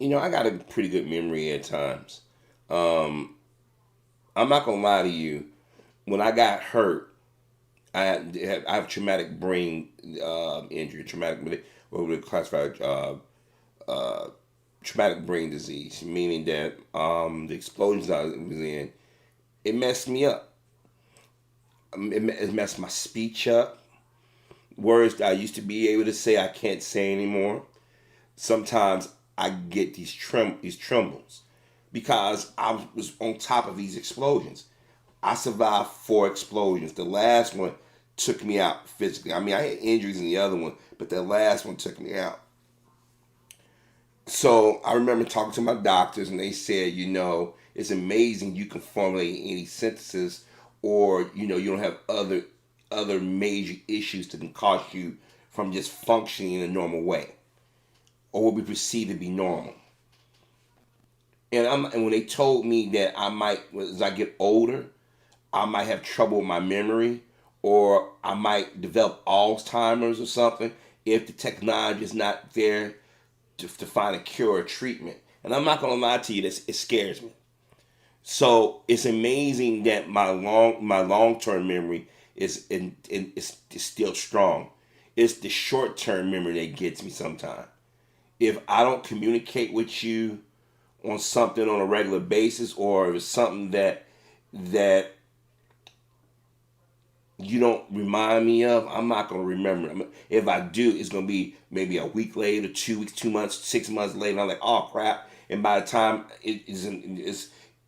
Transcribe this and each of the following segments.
I got a pretty good memory at times. Um, I'm not gonna lie to you. When I got hurt, I have traumatic brain injury, traumatic what would classify uh, traumatic brain disease, meaning that the explosions I was in, it messed me up. It messed my speech up. Words that I used to be able to say, I can't say anymore. Sometimes I get these trembles because I was on top of these explosions. I survived 4 explosions. The last one took me out physically. I mean, I had injuries in the other one, but the last one took me out. So I remember talking to my doctors, and they said, it's amazing you can formulate any sentences, or you don't have other major issues that can cost you from just functioning in a normal way, or what we perceive to be normal. And when they told me that I might, as I get older, I might have trouble with my memory, or I might develop Alzheimer's or something if the technology is not there to find a cure or treatment. And I'm not gonna lie to you, it scares me. So it's amazing that my long term memory is still strong. It's the short term memory that gets me sometimes. If I don't communicate with you on something on a regular basis, or if it's something that you don't remind me of, I'm not gonna remember. If I do, it's gonna be maybe a week later, 2 weeks, 2 months, 6 months later. I'm like, oh crap! And by the time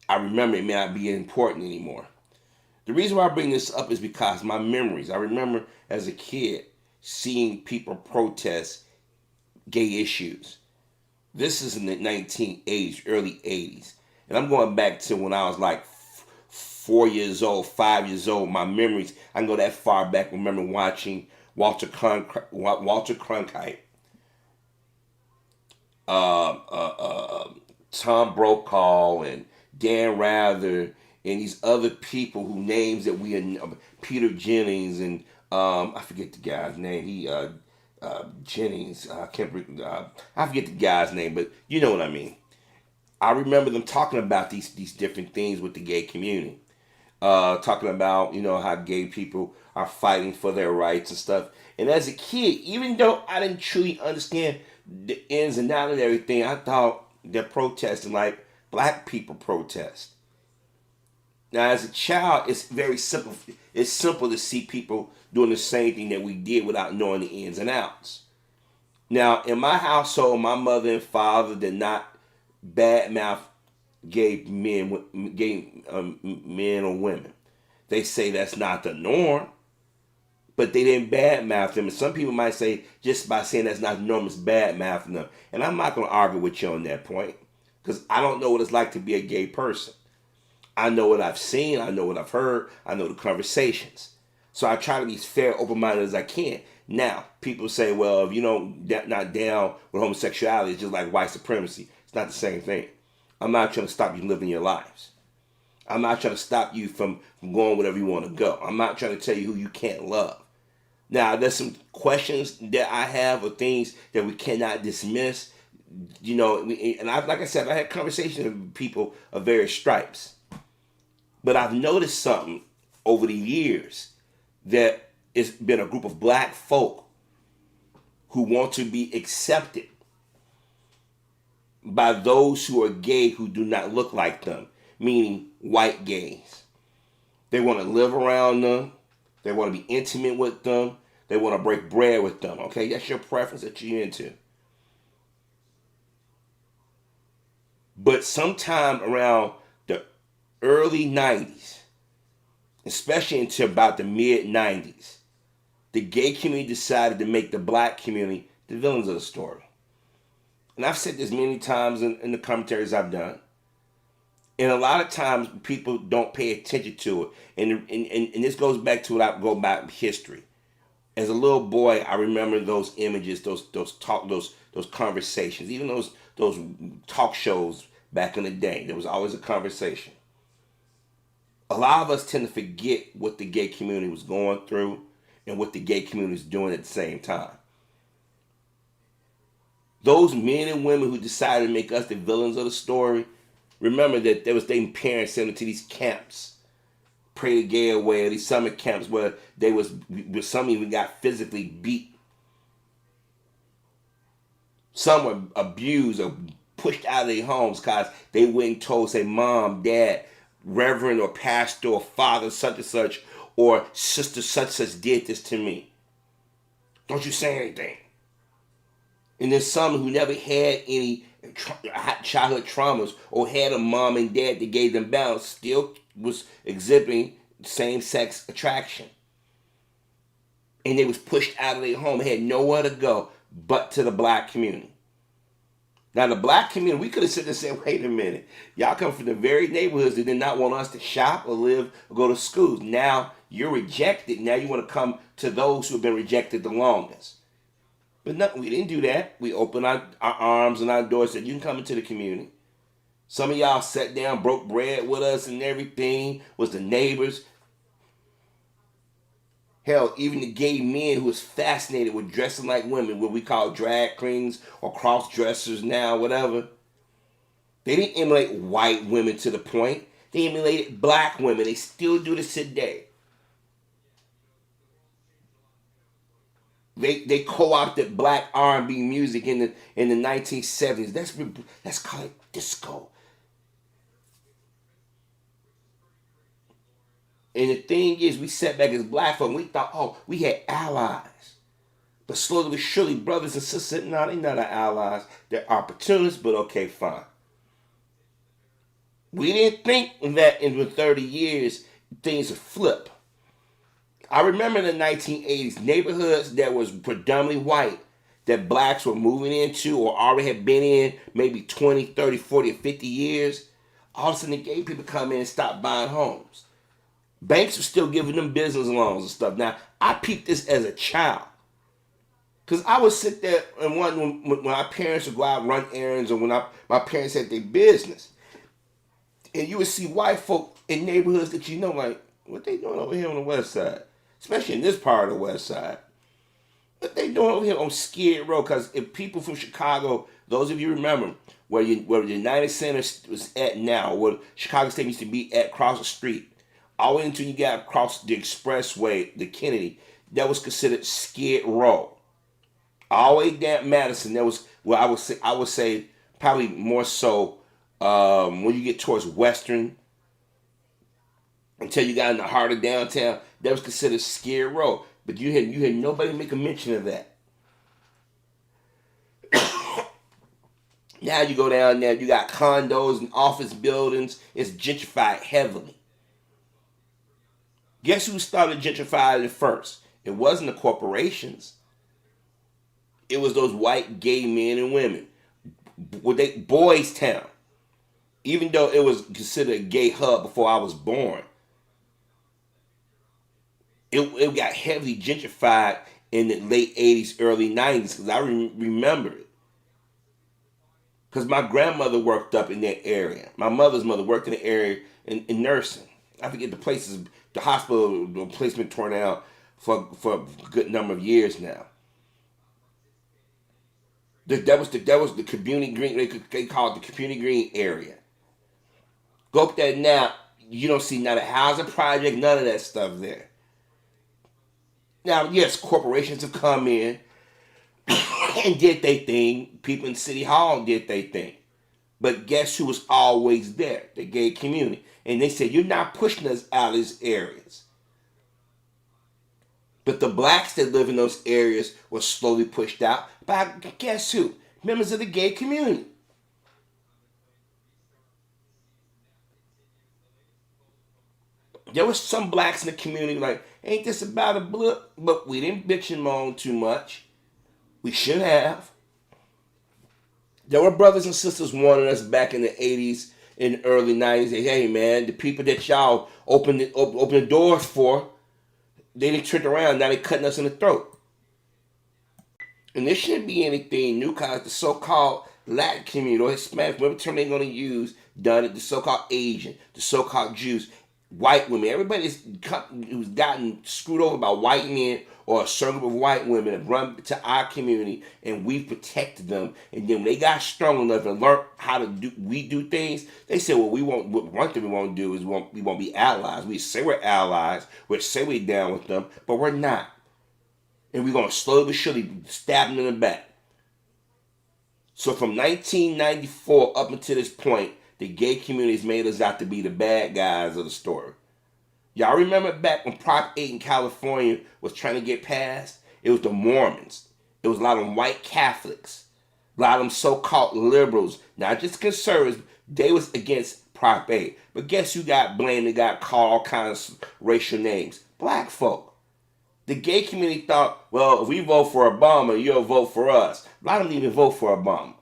I remember, it may not be important anymore. The reason why I bring this up is because my memories. I remember as a kid seeing people protest gay issues. This is in the 1980s, early 80s. And I'm going back to when I was like 4 years old, 5 years old. My memories, I can go that far back. I remember watching Walter Cronkite, Tom Brokaw, and Dan Rather, and these other people who names that we Peter Jennings, and I forget the guy's name. Jennings. I forget the guy's name, but you know what I mean. I remember them talking about these different things with the gay community, talking about how gay people are fighting for their rights and stuff. And as a kid, even though I didn't truly understand the ins and outs of everything, I thought they're protesting like black people protest. Now, as a child, it's very simple. It's simple to see people doing the same thing that we did without knowing the ins and outs. Now, in my household, my mother and father did not badmouth gay men or women. They say that's not the norm, but they didn't badmouth them. And some people might say just by saying that's not the norm, it's badmouthing them. And I'm not going to argue with you on that point because I don't know what it's like to be a gay person. I know what I've seen, I know what I've heard, I know the conversations. So I try to be as fair, open minded as I can. Now, people say, well, if you don't not down with homosexuality, it's just like white supremacy. It's not the same thing. I'm not trying to stop you living your lives. I'm not trying to stop you from going wherever you want to go. I'm not trying to tell you who you can't love. Now, there's some questions that I have or things that we cannot dismiss. And like I said, I had conversations with people of various stripes. But I've noticed something over the years that it's been a group of black folk who want to be accepted by those who are gay who do not look like them, meaning white gays. They want to live around them. They want to be intimate with them. They want to break bread with them. Okay, that's your preference that you're into. But sometime around the early 90s, especially into about the mid 90s, the gay community decided to make the black community the villains of the story. And I've said this many times in the commentaries I've done. And a lot of times people don't pay attention to it. And this goes back to what I go about history. As a little boy, I remember those images, those conversations, even those talk shows back in the day. There was always a conversation. A lot of us tend to forget what the gay community was going through and what the gay community is doing at the same time. Those men and women who decided to make us the villains of the story, remember that there was their parents sent them to these camps, pray to gay away, these summer camps where some even got physically beat. Some were abused or pushed out of their homes because they went told, say, mom, dad, reverend or pastor or father such and such or sister such and such did this to me. Don't you say anything. And there's some who never had any childhood traumas or had a mom and dad that gave them balance, still was exhibiting same-sex attraction. And they was pushed out of their home, had nowhere to go but to the black community. Now, the black community, we could have said and said, wait a minute. Y'all come from the very neighborhoods that did not want us to shop or live or go to schools. Now, you're rejected. Now you want to come to those who have been rejected the longest. But no, we didn't do that. We opened our arms and our doors, said, you can come into the community. Some of y'all sat down, broke bread with us and everything, was the neighbors. Hell, even the gay men who was fascinated with dressing like women, what we call drag queens or cross-dressers now, whatever. They didn't emulate white women to the point. They emulated black women. They still do this today. They co-opted black R&B music in the 1970s. That's called disco. And the thing is, we sat back as black folk and we thought, oh, we had allies. But slowly but surely, brothers and sisters said, no, they're not our allies. They're opportunists, but okay, fine. We didn't think that in the 30 years, things would flip. I remember in the 1980s, neighborhoods that was predominantly white, that blacks were moving into or already had been in maybe 20, 30, 40, or 50 years, all of a sudden the gay people come in and stop buying homes. Banks were still giving them business loans and stuff. Now, I peeped this as a child. Because I would sit there and when my parents would go out and run errands or when my parents had their business. And you would see white folk in neighborhoods that you know, like, what they doing over here on the west side? Especially in this part of the west side. What they doing over here on Skid Row? Because if people from Chicago, those of you remember, where the United Center was at now, where Chicago State used to be at across the street, all the way until you got across the expressway, the Kennedy, that was considered Skid Row. All the way down Madison, that was where I would say probably more so when you get towards Western until you got in the heart of downtown, that was considered Skid Row. But you had nobody make a mention of that. Now you go down there, you got condos and office buildings. It's gentrified heavily. Guess who started gentrifying it first? It wasn't the corporations. It was those white gay men and women. Boys Town. Even though it was considered a gay hub before I was born, it got heavily gentrified in the late 80s, early 90s, because I remember it. Because my grandmother worked up in that area. My mother's mother worked in the area in nursing. I forget the places, the hospital, the place been torn down for a good number of years now. That was the community green. They call it the community green area. Go up there now, you don't see not a housing project, none of that stuff there. Now, yes, corporations have come in and did their thing. People in City Hall did their thing. But guess who was always there? The gay community. And they said, you're not pushing us out of these areas. But the blacks that live in those areas were slowly pushed out by, guess who? Members of the gay community. There was some blacks in the community like, ain't this about a blip? But we didn't bitch and moan too much. We should have. There were brothers and sisters warning us back in the 80s and early 90s. Hey, man, the people that y'all open the doors for, they didn't turn around. Now they cutting us in the throat. And this shouldn't be anything new because the so-called Latin community or Hispanic, whatever term they're going to use, done it, the so-called Asian, the so-called Jews, white women. Who's gotten screwed over by white men or a circle of white women have run to our community, and we've protected them. And then when they got strong enough and learned how to do things, they said, well, we won't. One thing we won't do is we won't be allies. We say we're allies. We say we're down with them, but we're not. And we're gonna slowly but surely stab them in the back. So from 1994 up until this point, the gay community's made us out to be the bad guys of the story. Y'all remember back when Prop 8 in California was trying to get passed? It was the Mormons. It was a lot of them white Catholics. A lot of them so-called liberals, not just conservatives. They was against Prop 8. But guess who got blamed and got called all kinds of racial names? Black folk. The gay community thought, well, if we vote for Obama, you'll vote for us. A lot of them didn't even vote for Obama.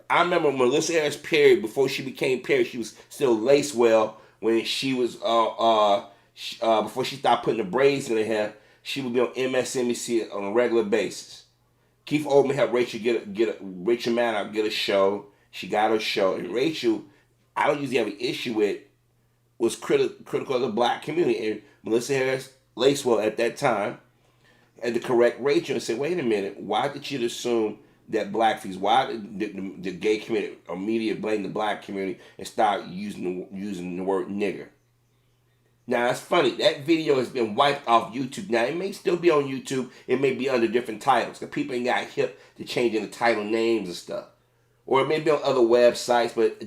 I remember when Melissa Harris Perry, before she became Perry, she was still Lacewell. When she was, before she stopped putting the braids in her hair, she would be on MSNBC on a regular basis. Keith Olbermann helped Rachel Rachel Maddow get a show. She got her show, and Rachel, I don't usually have an issue with, was critical of the black community, and Melissa Harris Lacewell at that time had to correct Rachel and say, wait a minute, why did you assume that blackface? Why did the gay community or media blame the black community and start using the word nigger? Now, it's funny. That video has been wiped off YouTube. Now, it may still be on YouTube. It may be under different titles because people ain't got hip to changing the title names and stuff. Or it may be on other websites, but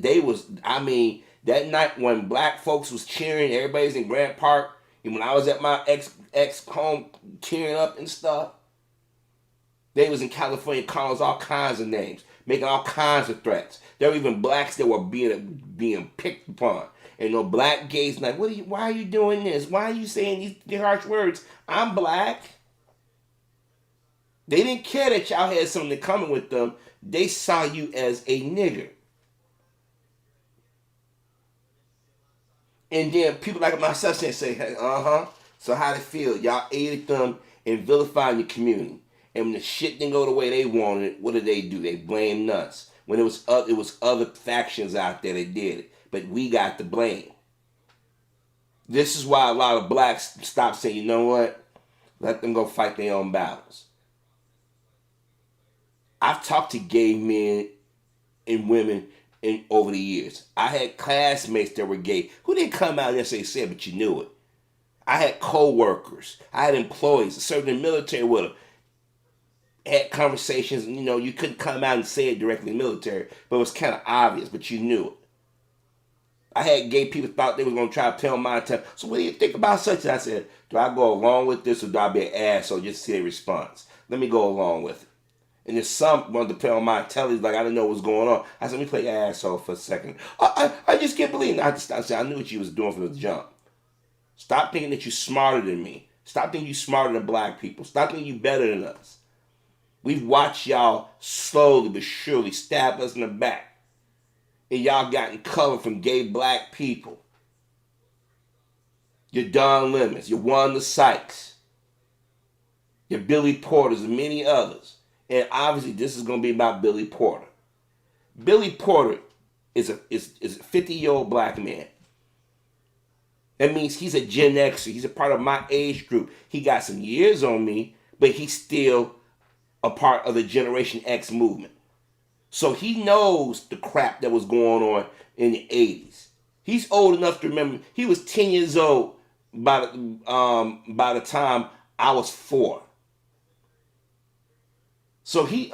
that night when black folks was cheering, everybody's in Grant Park, and when I was at my ex home tearing up and stuff, they was in California calling us all kinds of names, making all kinds of threats. There were even blacks that were being picked upon. And no black gays like, why are you doing this? Why are you saying these harsh words? I'm black. They didn't care that y'all had something in common with them. They saw you as a nigger. And then people like myself say, hey, so how'd it feel? Y'all aided them in vilifying the community. And when the shit didn't go the way they wanted, what did they do? They blamed us. When it was other factions out there that did it. But we got the blame. This is why a lot of blacks stop saying, you know what? Let them go fight their own battles. I've talked to gay men and women over the years. I had classmates that were gay who didn't come out and say it, but you knew it. I had co-workers. I had employees, served in the military with them. Had conversations, you couldn't come out and say it directly in the military, but it was kind of obvious, but you knew it. I had gay people thought they were going to try to tell my time. So what do you think about such? And I said, do I go along with this or do I be an asshole just to see a response? Let me go along with it. And then some wanted to play on my telly like I didn't know what was going on. I said, let me play asshole for a second. I just can't believe it. I said, I knew what you was doing from the jump. Stop thinking that you're smarter than me. Stop thinking you're smarter than black people. Stop thinking you're better than us. We've watched y'all slowly but surely stab us in the back. And y'all gotten cover from gay black people. Your Don Lemons, your Wanda Sykes, your Billy Porters, and many others. And obviously this is going to be about Billy Porter. Billy Porter is a 50-year-old black man. That means he's a Gen Xer. He's a part of my age group. He got some years on me, but he's still a part of the Generation X movement. So he knows the crap that was going on in the 80s. He's old enough to remember. He was 10 years old by the time I was 4. So he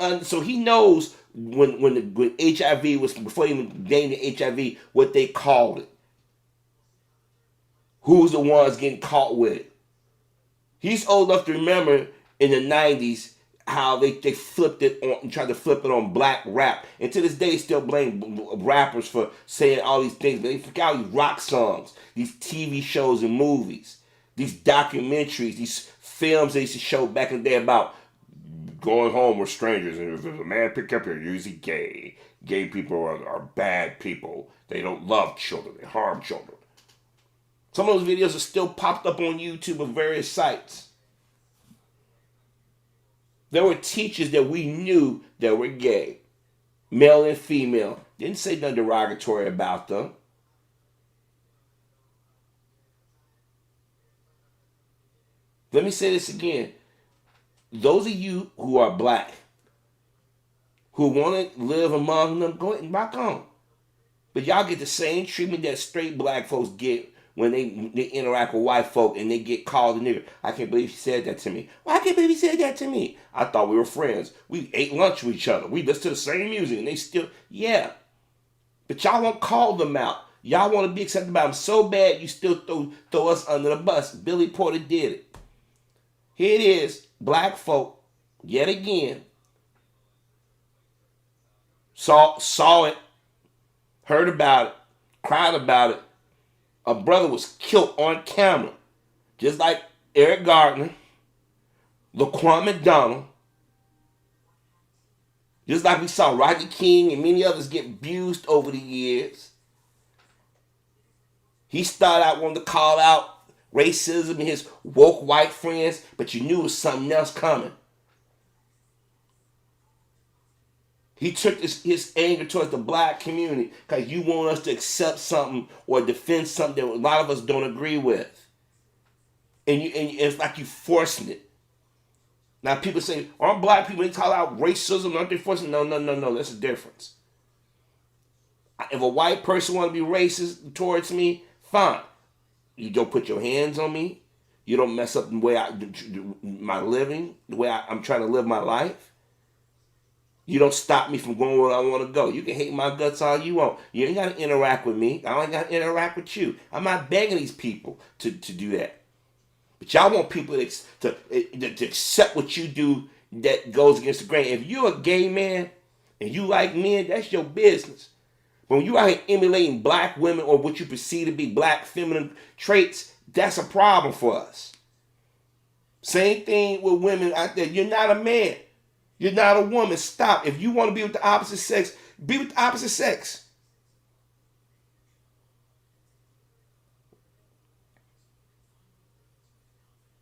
knows when HIV was, before he even gained the HIV, what they called it. Who's the ones getting caught with it? He's old enough to remember in the 90s how they flipped it on and tried to flip it on black rap. And to this day, still blame rappers for saying all these things. But they forgot these rock songs, these TV shows and movies, these documentaries, these films they used to show back in the day about going home with strangers. And if a man pick up, you're usually gay. Gay people are bad people. They don't love children. They harm children. Some of those videos are still popped up on YouTube of various sites. There were teachers that we knew that were gay, male and female. Didn't say nothing derogatory about them. Let me say this again. Those of you who are black, who want to live among them, go ahead and rock on. But y'all get the same treatment that straight black folks get when they interact with white folk and they get called a nigger. I can't believe he said that to me. Well, I can't believe he said that to me. I thought we were friends. We ate lunch with each other. We listened to the same music and they still, yeah. But y'all won't call them out. Y'all want to be accepted by them so bad you still throw us under the bus. Billy Porter did it. Here it is, black folk, yet again, saw it, heard about it, cried about it. A brother was killed on camera, just like Eric Gardner, Laquan McDonald, just like we saw Rodney King and many others get abused over the years. He started out wanting to call out racism and his woke white friends, but you knew it was something else coming. He took his anger towards the black community because you want us to accept something or defend something that a lot of us don't agree with. And it's like you forcing it. Now people say, aren't black people, they call out racism, aren't they forcing? No, that's the difference. If a white person want to be racist towards me, fine. You don't put your hands on me. You don't mess up the way my living, the way I'm trying to live my life. You don't stop me from going where I want to go. You can hate my guts all you want. You ain't got to interact with me. I ain't got to interact with you. I'm not begging these people to do that. But y'all want people to accept what you do that goes against the grain. If you're a gay man and you like men, that's your business. But when you out here emulating black women or what you perceive to be black feminine traits, that's a problem for us. Same thing with women out there. You're not a man. You're not a woman. Stop. If you want to be with the opposite sex, be with the opposite sex.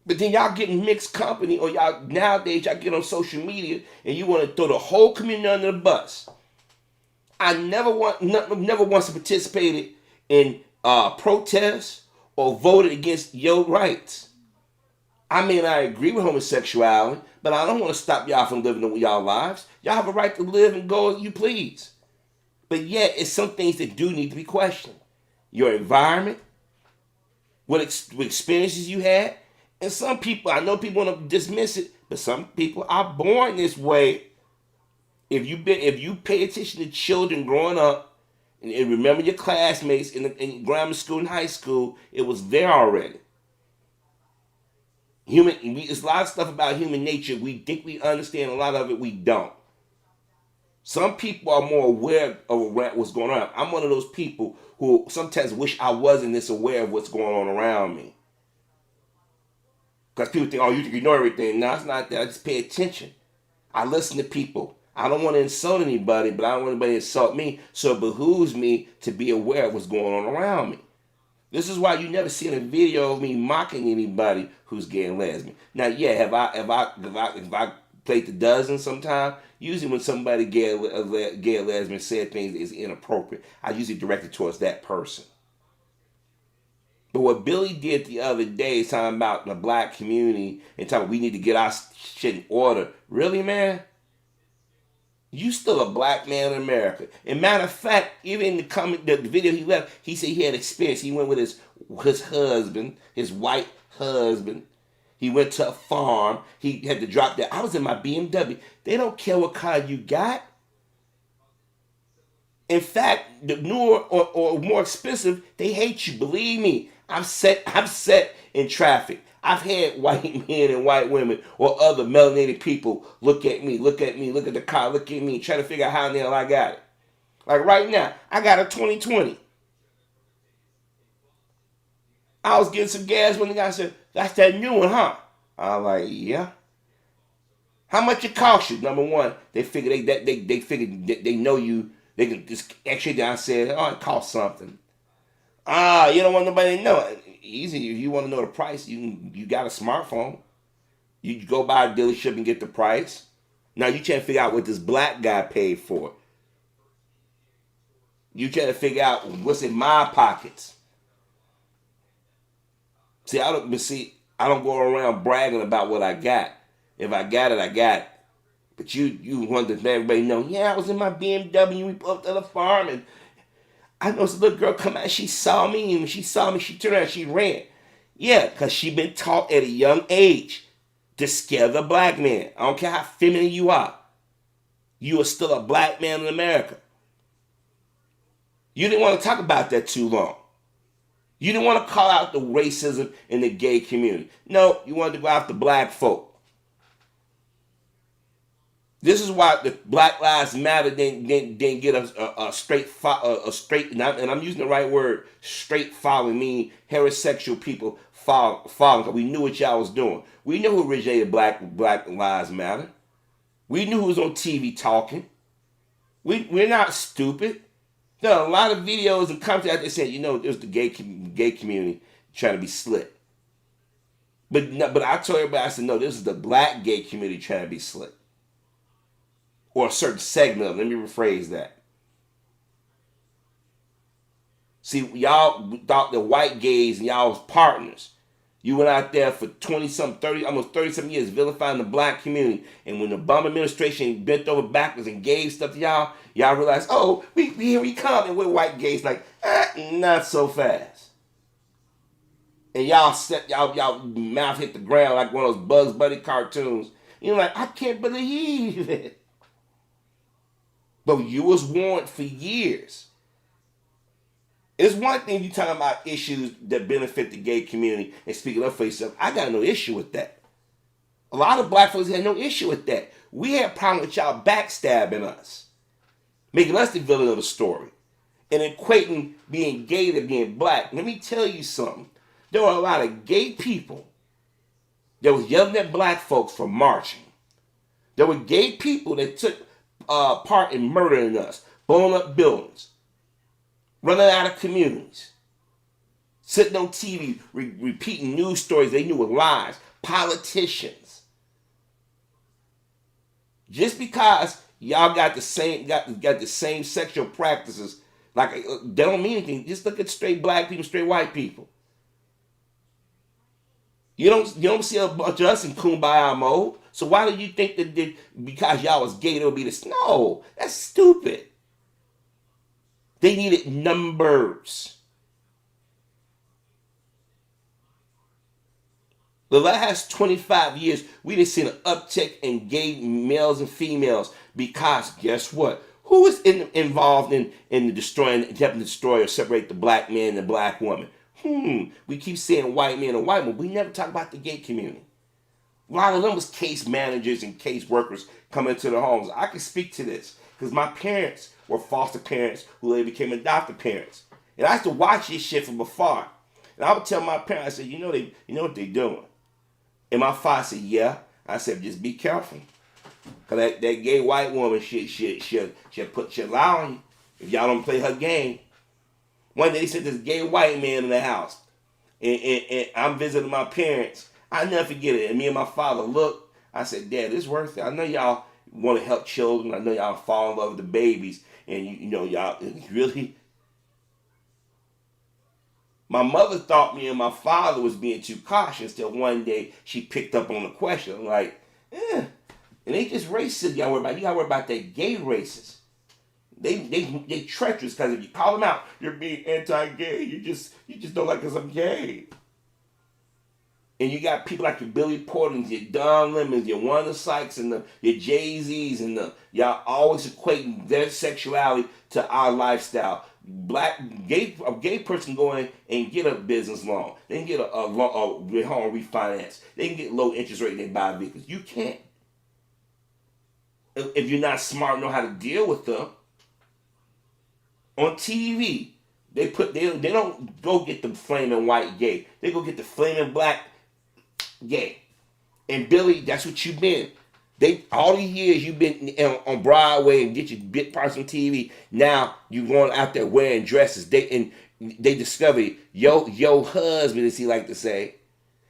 But then y'all getting mixed company, or y'all nowadays y'all get on social media and you want to throw the whole community under the bus. I never once participated in protests or voted against your rights. I mean, I agree with homosexuality, but I don't want to stop y'all from living y'all lives. Y'all have a right to live and go as you please. But yet, it's some things that do need to be questioned. Your environment, what experiences you had, and some people, I know people want to dismiss it, but some people are born this way. If you pay attention to children growing up, and remember your classmates in grammar school and high school, it was there already. There's a lot of stuff about human nature we think we understand, a lot of it we don't. Some people are more aware of what's going on. I'm one of those people who sometimes wish I wasn't this aware of what's going on around me. Because people think, oh, you can ignore everything. No, it's not that. I just pay attention. I listen to people. I don't want to insult anybody, but I don't want anybody to insult me. So it behooves me to be aware of what's going on around me. This is why you never seen a video of me mocking anybody who's gay and lesbian. Now, yeah, have I played the dozen sometime? Usually when somebody gay or lesbian said things is inappropriate, I usually direct it towards that person. But what Billy did the other day is talking about the black community and talking about we need to get our shit in order. Really, man? You still a black man in America. And matter of fact, even in the video he left, he said he had experience. He went with his husband, his white husband. He went to a farm. He had to drop that. I was in my BMW. They don't care what car you got. In fact, the newer or more expensive, they hate you. Believe me. I'm set in traffic. I've had white men and white women or other melanated people look at me, look at the car, look at me, try to figure out how in the hell I got it. Like right now, I got a 2020. I was getting some gas when the guy said, that's that new one, huh? I was like, yeah. How much it cost you? Number one, they figure they know you. They can just actually down said, oh, it costs something. You don't want nobody to know. Easy, if you want to know the price, you got a smartphone. You go by a dealership and get the price. Now you trying to figure out what this black guy paid for. You trying to figure out what's in my pockets. See, I don't go around bragging about what I got. If I got it, I got it. But you want to let everybody know, yeah, I was in my BMW, we pulled up to the farm, and I know this little girl come out, she saw me, and when she saw me, she turned around, she ran. Yeah, because she been taught at a young age to scare the black man. I don't care how feminine you are. You are still a black man in America. You didn't want to talk about that too long. You didn't want to call out the racism in the gay community. No, you wanted to go after black folk. This is why the Black Lives Matter didn't get a straight, and I'm using the right word, straight following, meaning heterosexual people following, because we knew what y'all was doing. We knew who originated Black Lives Matter. We knew who was on TV talking. We're not stupid. There are a lot of videos and comments out there saying, it was the gay community trying to be slick. But I told everybody, I said, no, this is the black gay community trying to be slick. Or a certain segment of it. Let me rephrase that. See, y'all thought the white gays and y'all was partners. You went out there for almost 30-something years vilifying the black community. And when the Obama administration bent over backwards and gave stuff to y'all realized, oh, here we come. And we're white gays like, not so fast. And y'all mouth hit the ground like one of those Bugs Bunny cartoons. You're like, I can't believe it. But you was warned for years. It's one thing you talking about issues that benefit the gay community and speaking up for yourself. I got no issue with that. A lot of black folks had no issue with that. We had a problem with y'all backstabbing us, making us the villain of the story, and equating being gay to being black. Let me tell you something. There were a lot of gay people that was yelling at black folks for marching. There were gay people that took part in murdering us, blowing up buildings, running out of communities, sitting on TV, repeating news stories they knew were lies, politicians. Just because y'all got the same sexual practices, like they don't mean anything. Just look at straight black people, straight white people. You don't see a bunch of us in kumbaya mode. So why do you think that because y'all was gay, there would be this? No, that's stupid. They needed numbers. The last 25 years, we done seen an uptick in gay males and females because guess what? Who is involved in the attempting to destroy or separate the black man and the black woman? We keep saying white man and white woman. We never talk about the gay community. A lot of them was case managers and case workers coming into the homes. I can speak to this because my parents were foster parents who later became adoptive parents. And I used to watch this shit from afar. And I would tell my parents, I said, you know what they doing. And my father said, yeah. I said, just be careful. Because that gay white woman, she'll lie on you if y'all don't play her game. One day they said this gay white man in the house. And I'm visiting my parents. I never forget it. And me and my father looked. I said, Dad, it's worth it. I know y'all want to help children. I know y'all fall in love with the babies. And y'all really. My mother thought me and my father was being too cautious till one day she picked up on the question. I'm like, And they just racist. You gotta worry about that gay racist. They treacherous because if you call them out, you're being anti-gay. You just don't like because I'm gay. And you got people like your Billy Porters, your Don Lemons, your Wanda Sykes, and your Jay-Z's, and y'all always equating their sexuality to our lifestyle. A gay person go in and get a business loan. They can get a home refinance. They can get low interest rate and they buy vehicles. You can't. If you're not smart, know how to deal with them. On TV, they don't go get the flaming white gay. They go get the flaming black gay. And Billy, that's what you've been. All these years you've been on Broadway and get your bit parts on TV. Now you're going out there wearing dresses. They discover your husband, as he like to say,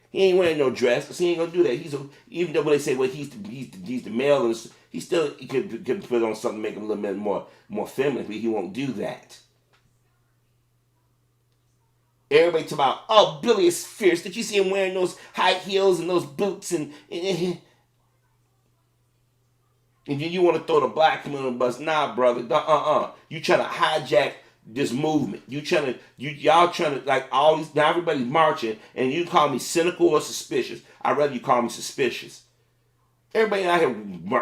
he ain't wearing no dress. So he ain't gonna do that. Even though they say, well, he's the male, and he can put on something to make him a little bit more feminine, but he won't do that. Everybody talk about, oh, Billy is fierce. Did you see him wearing those high heels and those boots and then you want to throw the black community on the bus? Nah, brother. You trying to hijack this movement. Y'all trying to, like, all these, now everybody's marching and you call me cynical or suspicious. I'd rather you call me suspicious. Everybody out here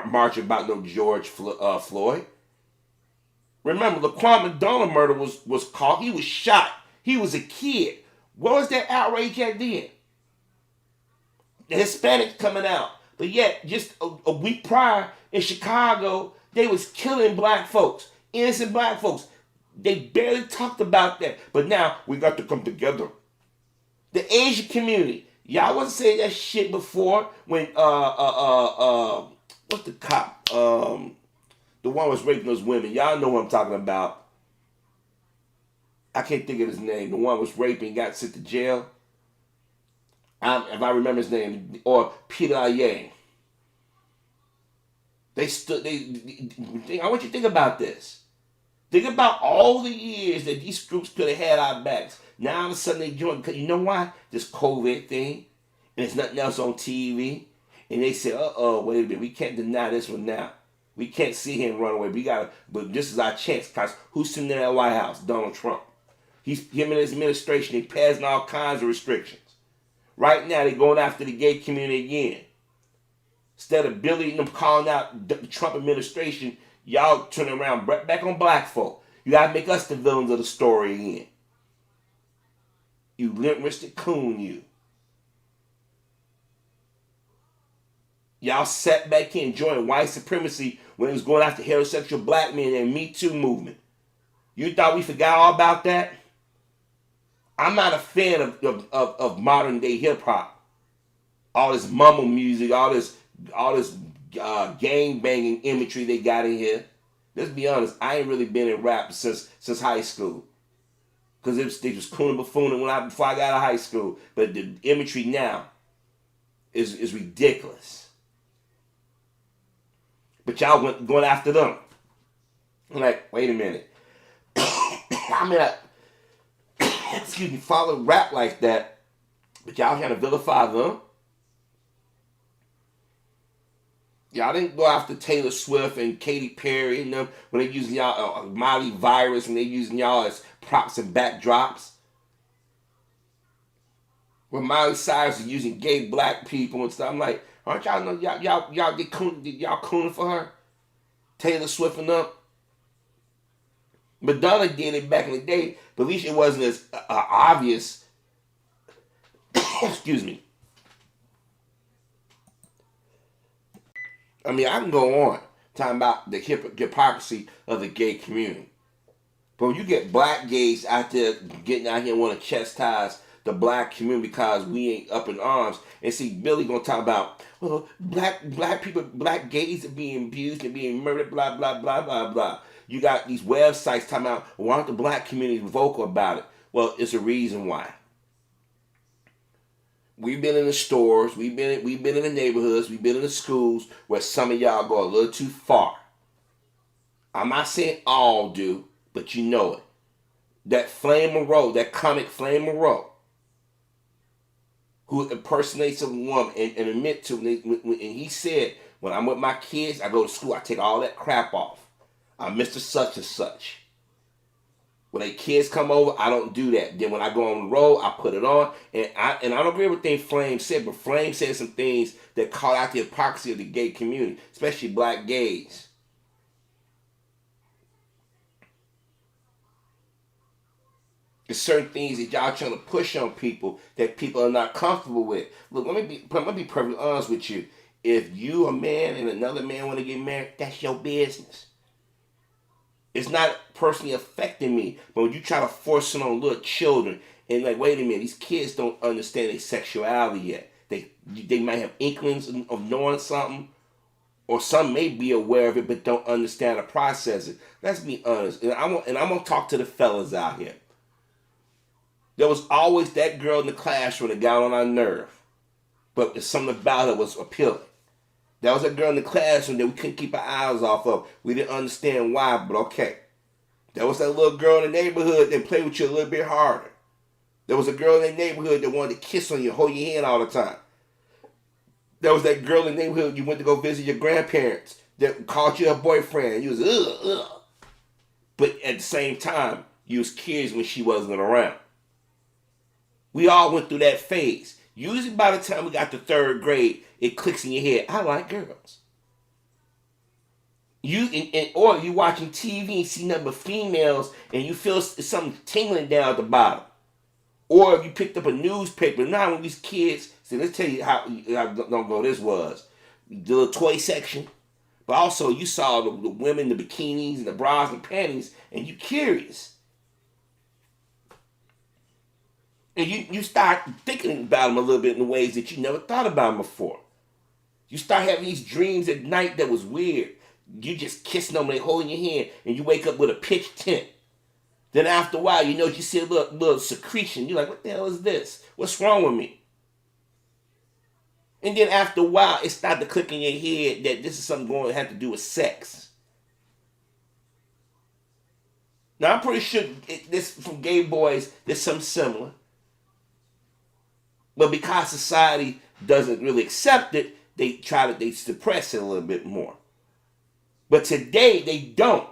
marching about no George Floyd. Remember, the Laquan McDonald murder was caught. He was shot. He was a kid. What was that outrage at then? The Hispanics coming out. But yet, just a week prior in Chicago, they was killing black folks, innocent black folks. They barely talked about that. But now we got to come together. The Asian community, y'all wasn't saying that shit before when what's the cop? The one was raping those women. Y'all know what I'm talking about. I can't think of his name. The one was raping, got sent to jail. If I remember his name, or Peter Aye. They stood. I want you to think about this. Think about all the years that these groups could have had our backs. Now all of a sudden they join. Because you know why? This COVID thing, and there's nothing else on TV, and they say, wait a minute, we can't deny this one now. We can't see him run away. But this is our chance. Cause who's sitting in that White House? Donald Trump. Him and his administration, they passing all kinds of restrictions. Right now, they're going after the gay community again. Instead of Billy and them calling out the Trump administration, y'all turn around back on black folk. You gotta make us the villains of the story again. You limp-wristed coon, you. Y'all sat back in enjoying white supremacy when it was going after heterosexual black men and Me Too movement. You thought we forgot all about that? I'm not a fan of modern day hip hop. All this mumble music, all this gang banging imagery they got in here. Let's be honest, I ain't really been in rap since high school. Because they was cooning buffooning before I got out of high school. But the imagery now is ridiculous. But y'all going after them. I'm like, wait a minute. I mean, excuse me, follow rap like that, but y'all trying to vilify them. Y'all didn't go after Taylor Swift and Katy Perry and them when they using y'all Miley Virus and they using y'all as props and backdrops. When Miley Cyrus is using gay black people and stuff, I'm like, aren't y'all know y'all get cooning for her? Taylor Swift and them. Madonna did it back in the day, but at least it wasn't as obvious. Excuse me. I mean, I can go on talking about the hypocrisy of the gay community. But when you get black gays out there getting out here and want to chastise the black community because we ain't up in arms, and see Billy gonna talk about, well, black people, black gays are being abused and being murdered, blah blah blah blah blah. You got these websites talking about, why aren't the black community vocal about it? Well, it's a reason why. We've been in the stores, we've been in the neighborhoods, we've been in the schools where some of y'all go a little too far. I'm not saying all do, but you know it. That Flame Monroe, that comic Flame Monroe, who impersonates a woman and admit to, and he said, when I'm with my kids, I go to school, I take all that crap off. I'm Mr. Such and Such. When they kids come over, I don't do that. Then when I go on the road, I put it on. And I don't agree with everything Flame said, but Flame said some things that call out the hypocrisy of the gay community, especially black gays. There's certain things that y'all trying to push on people that people are not comfortable with. Look, let me be perfectly honest with you. If you a man and another man want to get married, that's your business. It's not personally affecting me. But when you try to force it on little children, and like, wait a minute, these kids don't understand their sexuality yet. They might have inklings of knowing something, or some may be aware of it but don't understand the process. Let's be honest. And I'm gonna talk to the fellas out here. There was always that girl in the classroom that got on our nerve, but something about her was appealing. That was a girl in the classroom that we couldn't keep our eyes off of. We didn't understand why, but okay. There was that little girl in the neighborhood that played with you a little bit harder. There was a girl in the neighborhood that wanted to kiss on you, hold your hand all the time. There was that girl in the neighborhood you went to go visit your grandparents that called you her boyfriend. You was ugh. But at the same time, you was kids when she wasn't around. We all went through that phase. Usually by the time we got to third grade, it clicks in your head, I like girls. Or you watching TV and see nothing but females and you feel something tingling down at the bottom. Or if you picked up a newspaper, now when these kids, see, let's tell you how don't go this was. The little toy section. But also you saw the women, the bikinis and the bras and panties, and you curious. And you start thinking about them a little bit in ways that you never thought about them before. You start having these dreams at night that was weird. You just kissing them and they holding your hand, and you wake up with a pitch tent. Then after a while, you see a little secretion. You're like, what the hell is this? What's wrong with me? And then after a while, it started to click in your head that this is something going to have to do with sex. Now, I'm pretty sure this from gay boys, there's something similar. But because society doesn't really accept it, they suppress it a little bit more. But today, they don't.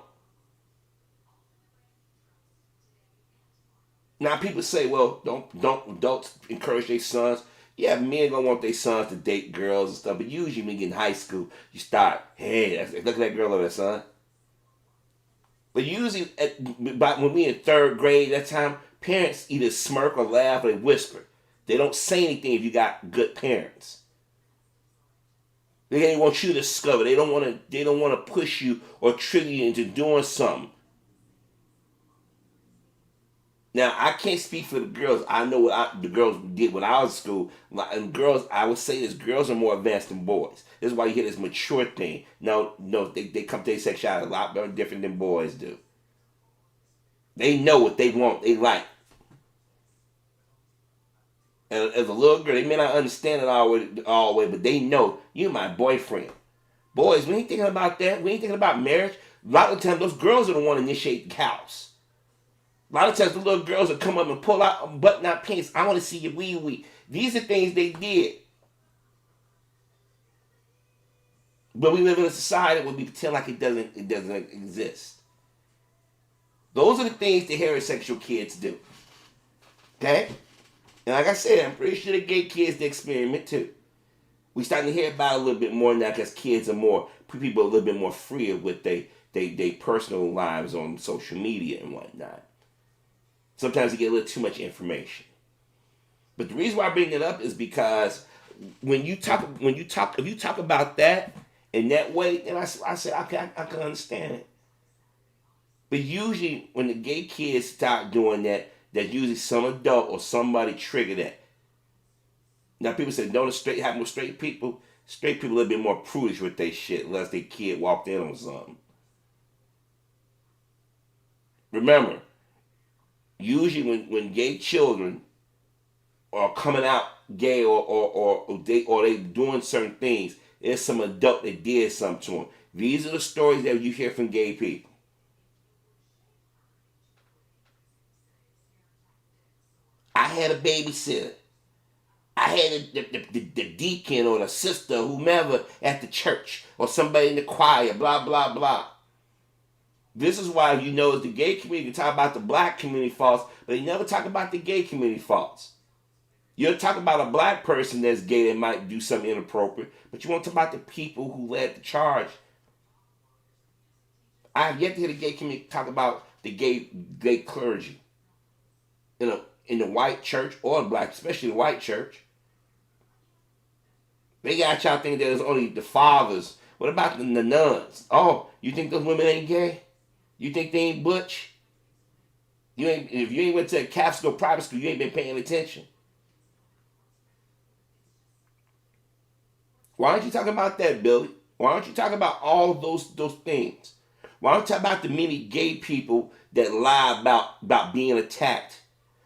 Now people say, well, don't adults encourage their sons. Yeah, men gonna want their sons to date girls and stuff, but usually when you get in high school, you start, hey, look at that girl over there, son. But usually, when we in third grade, that time, parents either smirk or laugh or they whisper. They don't say anything if you got good parents. They want you to discover. They don't want to push you or trigger you into doing something. Now, I can't speak for the girls. I know what the girls did when I was in school. And girls, I would say this, girls are more advanced than boys. This is why you hear this mature thing. No, they come to their sexuality a lot better, different than boys do. They know what they want, they like. And as a little girl, they may not understand it all the way, but they know, you're my boyfriend. Boys, we ain't thinking about that. We ain't thinking about marriage. A lot of times, those girls are the one to initiate the house. A lot of times the little girls will come up and pull out button-out pants. I want to see your wee-wee. These are things they did. But we live in a society where we pretend like it doesn't exist. Those are the things the heterosexual kids do. Okay? And like I said, I'm pretty sure the gay kids, they experiment too. We starting to hear about it a little bit more now because kids are people are a little bit more free with their personal lives on social media and whatnot. Sometimes you get a little too much information. But the reason why I bring it up is because if you talk about that in that way, then I say I can understand it. But usually when the gay kids start doing that, there's usually some adult or somebody trigger that. Now people say don't happen with straight people. Straight people a little bit more prudish with their shit unless their kid walked in on something. Remember, usually when gay children are coming out gay or they doing certain things, there's some adult that did something to them. These are the stories that you hear from gay people. I had a babysitter. I had the deacon or the sister, whomever at the church, or somebody in the choir, blah, blah, blah. This is why you know the gay community can talk about the black community faults, but they never talk about the gay community faults. You'll talk about a black person that's gay that might do something inappropriate, but you won't talk about the people who led the charge. I have yet to hear the gay community talk about the gay clergy in the white church or the black, especially the white church. They got y'all thinking that it's only the fathers. What about the nuns? Oh, you think those women ain't gay? You think they ain't butch? If you ain't went to a Catholic school, private school, you ain't been paying attention. Why aren't you talking about that, Billy? Why aren't you talking about all those things? Why don't you talk about the many gay people that lie about being attacked?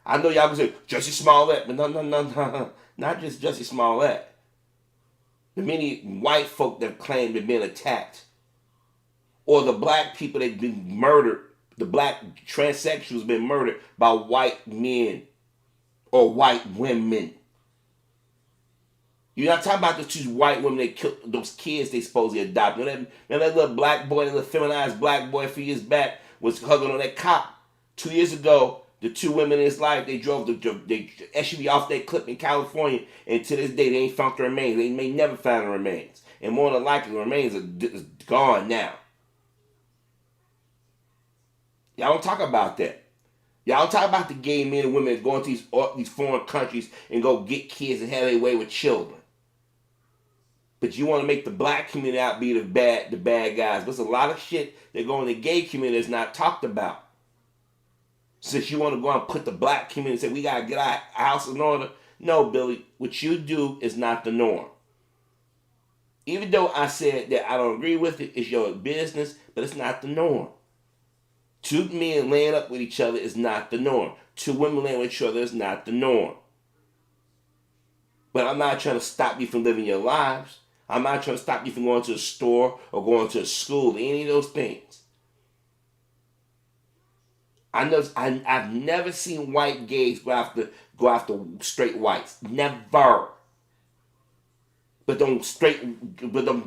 I know y'all can say Jussie Smollett, but no, not just Jussie Smollett. The many white folk that claim they've been attacked. Or the black people that have been murdered. The black transsexuals been murdered by white men or white women. You're not talking about the two white women that killed those kids they supposedly adopted. Remember that little black boy, that little feminized black boy a few years back was hugging on that cop. 2 years ago, the two women in his life, they drove the SUV off that cliff in California, and to this day, they ain't found the remains. They may never find the remains. And more than likely, the remains are gone now. Y'all don't talk about that. Y'all don't talk about the gay men and women going to these foreign countries and go get kids and have their way with children. But you want to make the black community out be the bad guys. There's a lot of shit that go in the gay community that's not talked about. Since you want to go and put the black community and say, we got to get our house in order. No, Billy, what you do is not the norm. Even though I said that I don't agree with it, it's your business, but it's not the norm. Two men laying up with each other is not the norm. Two women laying with each other is not the norm. But I'm not trying to stop you from living your lives. I'm not trying to stop you from going to a store or going to a school, any of those things. I've never seen white gays go after straight whites. Never. But them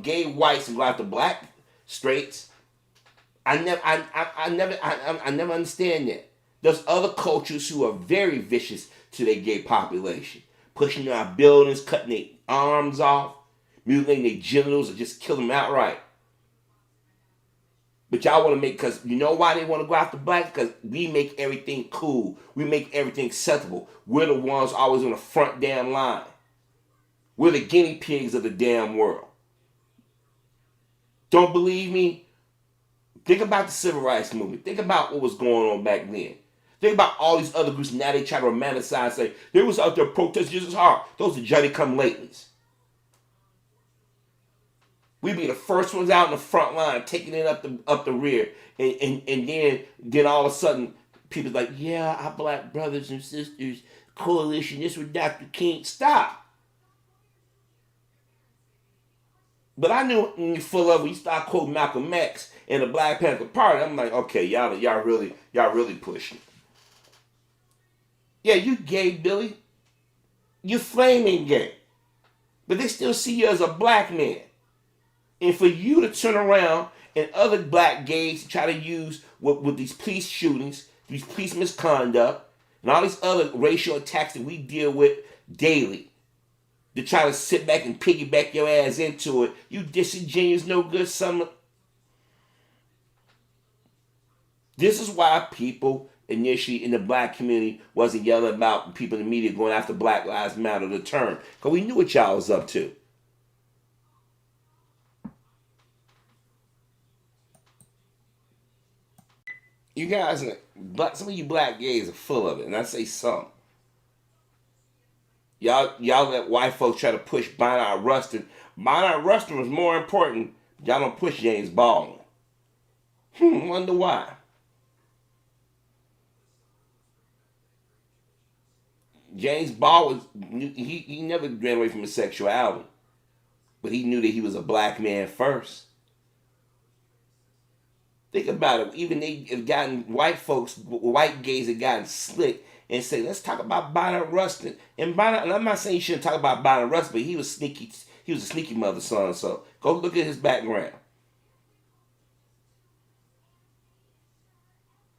gay whites and go after black straights, I never understand that. There's other cultures who are very vicious to their gay population, pushing them out of buildings, cutting their arms off, mutilating their genitals, or just kill them outright. But y'all want to make, because you know why they want to go after blacks? Because we make everything cool. We make everything acceptable. We're the ones always on the front damn line. We're the guinea pigs of the damn world. Don't believe me? Think about the civil rights movement. Think about what was going on back then. Think about all these other groups. Now they try to romanticize and say, they was out there protesting just as hard. Those are Johnny-come-latelys. We be the first ones out in the front line, taking it up the rear. And then all of a sudden, people's like, yeah, our black brothers and sisters, coalition, this with Dr. King. Stop. But I knew when you full of, when you start quoting Malcolm X and the Black Panther Party, I'm like, okay, y'all really pushing. Yeah, you gay, Billy. You flaming gay. But they still see you as a black man. And for you to turn around and other black gays try to use with these police shootings, these police misconduct, and all these other racial attacks that we deal with daily, to try to sit back and piggyback your ass into it, you disingenuous, no good son. This is why people initially in the black community wasn't yelling about people in the media going after Black Lives Matter the term. Because we knew what y'all was up to. You guys, some of you black gays are full of it, and I say some. Y'all let white folks try to push Bernard Rustin. Bernard Rustin was more important. Y'all don't push James Baldwin. Wonder why. James Baldwin, he never ran away from his sexuality. But he knew that he was a black man first. Think about it. Even they have gotten white gays have gotten slick and say, let's talk about Bernard Rustin. And I'm not saying you shouldn't talk about Bernard Rustin, but he was sneaky. He was a sneaky mother son. So go look at his background.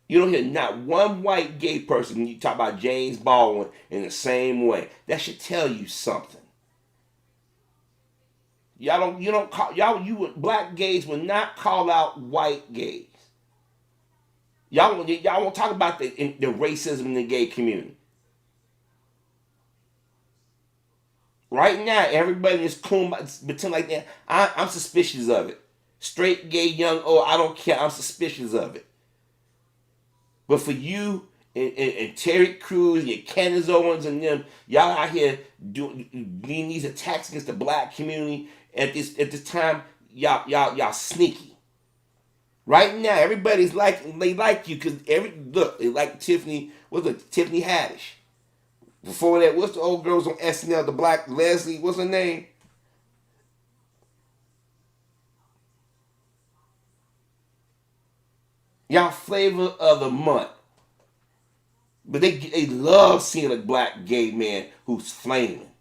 You don't hear not one white gay person when you talk about James Baldwin in the same way. That should tell you something. Black gays will not call out white gays. Y'all won't talk about the racism in the gay community. Right now, everybody is cool, pretend like that. I'm suspicious of it. Straight, gay, young, I don't care. I'm suspicious of it. But for you and Terry Crews and your Candace Owens and them, y'all out here doing these attacks against the black community at this time, y'all sneaky. Right now, everybody's they like you because they like Tiffany. What's it? Tiffany Haddish. Before that, what's the old girls on SNL? The black Leslie. What's her name? Y'all flavor of the month. But they love seeing a black gay man who's flaming.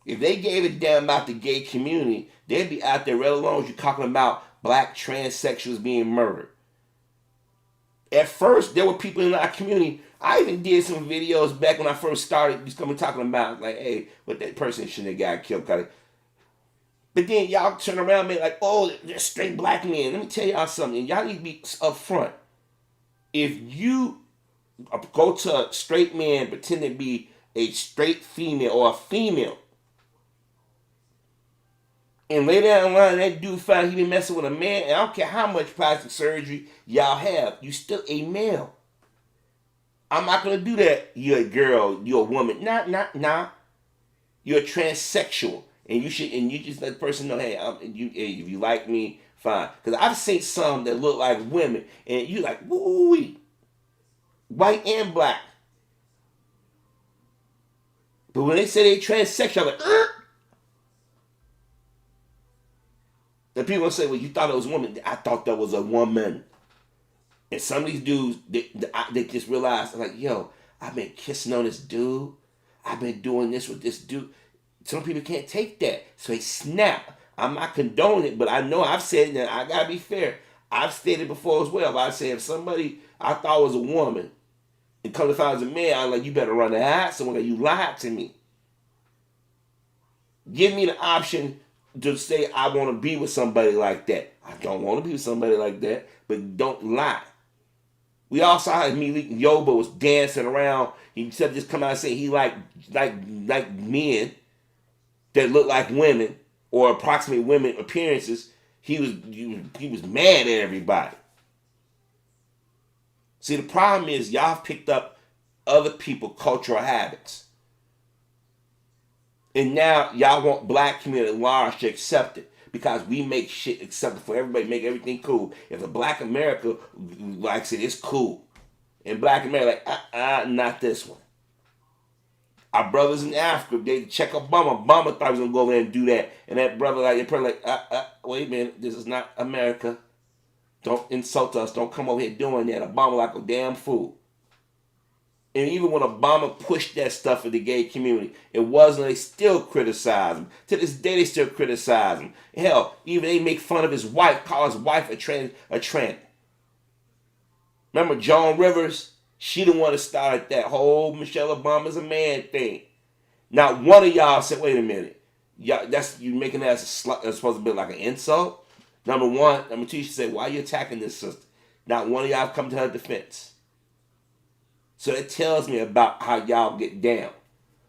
If they gave a damn about the gay community, they'd be out there right along as you talking about black transsexuals being murdered. At first, there were people in our community. I even did some videos back when I first started just coming talking about like, hey, but that person shouldn't have got killed. But then y'all turn around and be like, oh, they're straight black men. Let me tell y'all something. Y'all need to be upfront. If you go to a straight man pretending to be a straight female or a female, and later down the line, that dude found he been messing with a man, and I don't care how much plastic surgery y'all have, you still a male. I'm not gonna do that. You're a girl, you're a woman. Nah. You're a transsexual, and you just let the person know, hey, if you like me, fine. Because I've seen some that look like women, and you like, woo-wee, white and black. But when they say they transsexual, I'm like, the people say, well, you thought it was a woman. I thought that was a woman. And some of these dudes, they just realized, like, yo, I've been kissing on this dude. I've been doing this with this dude. Some people can't take that. So they snap. I'm not condoning it, but I know I've said that. I got to be fair. I've stated before as well. I said if somebody I thought was a woman and come to find out as a man, I'm like, you better run the ass someone that you lied to me. Give me the option to say I want to be with somebody like that. I don't want to be with somebody like that, but don't lie. We all saw how Malik Yoba was dancing around. He said just come out and say he like men that look like women or approximate women appearances. He was mad at everybody. See, the problem is y'all picked up other people's cultural habits. And now y'all want black community at large to accept it because we make shit acceptable for everybody, make everything cool. If a black America likes it, it's cool. And black America like, not this one. Our brothers in Africa, they check Obama. Obama thought he was going to go over there and do that. And that brother, like, wait a minute, this is not America. Don't insult us. Don't come over here doing that. Obama like a damn fool. And even when Obama pushed that stuff in the gay community, it wasn't, they still criticize him. To this day, they still criticize him. Hell, even they make fun of his wife, call his wife a trans. Remember Joan Rivers? She the one that started that whole Michelle Obama's a man thing. Not one of y'all said, wait a minute. Y'all, you making that as supposed to be like an insult? Number one. Number two, she said, why are you attacking this sister? Not one of y'all come to her defense. So it tells me about how y'all get down.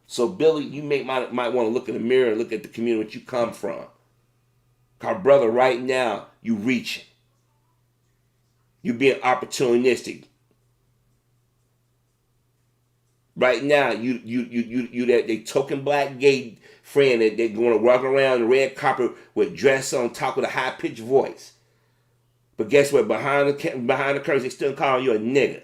So Billy, you might want to look in the mirror and look at the community you come from. Cause brother, right now you reaching. You being opportunistic. Right now you that token black gay friend that they're going to walk around the red carpet with dress on top with a high pitched voice. But guess what? Behind the curtains, they still calling you a nigga.